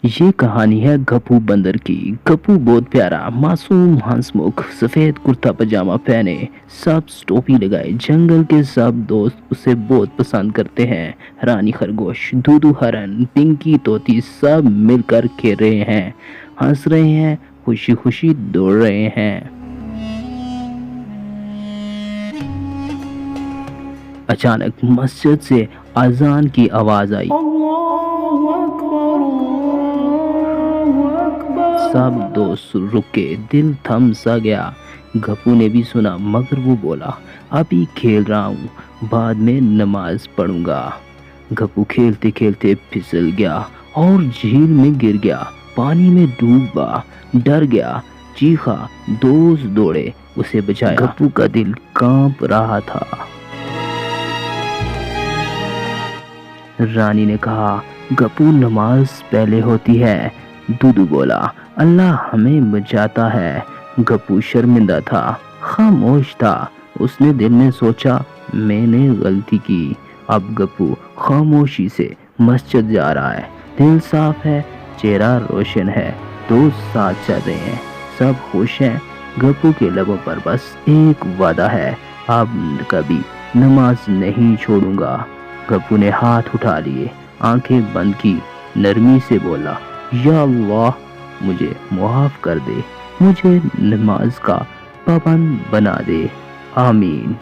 یہ کہانی ہے گپو بندر کی۔ گپو بہت پیارا، معصوم، ہنسمکھ، سفید کرتا پاجامہ پہنے، سبز ٹوپی لگائے۔ جنگل کے سب دوست اسے بہت پسند کرتے ہیں۔ رانی خرگوش، دودو ہرن، پنکی طوطی سب مل کر کھیل رہے ہیں، ہنس رہے ہیں، خوشی خوشی دوڑ رہے ہیں۔ اچانک مسجد سے اذان کی آواز آئی۔ سب دوست رکے، دل تھم سا گیا۔ گپو نے بھی سنا مگر وہ بولا، ابھی کھیل رہا ہوں، بعد میں نماز پڑھوں گا۔ گپو کھیلتے کھیلتے پھسل گیا اور جھیل میں گر گیا، پانی میں ڈوبا، ڈر گیا، چیخا، دوست دوڑے اسے بچایا۔ گپو کا دل کانپ رہا تھا۔ رانی نے کہا، گپو نماز پہلے ہوتی ہے۔ دودو بولا، اللہ ہمیں بچاتا ہے۔ گپو شرمندہ تھا، خاموش تھا۔ اس نے دل میں سوچا، میں نے غلطی کی۔ اب گپو خاموشی سے مسجد جا رہا ہے، دل صاف ہے، چہرہ روشن ہے، دوست ساتھ چل رہے ہیں، سب خوش ہیں۔ گپو کے لبوں پر بس ایک وعدہ ہے، اب کبھی نماز نہیں چھوڑوں گا۔ گپو نے ہاتھ اٹھا لیے، آنکھیں بند کی، نرمی سے بولا، یا اللہ مجھے معاف کر دے، مجھے نماز کا پابند بنا دے، آمین۔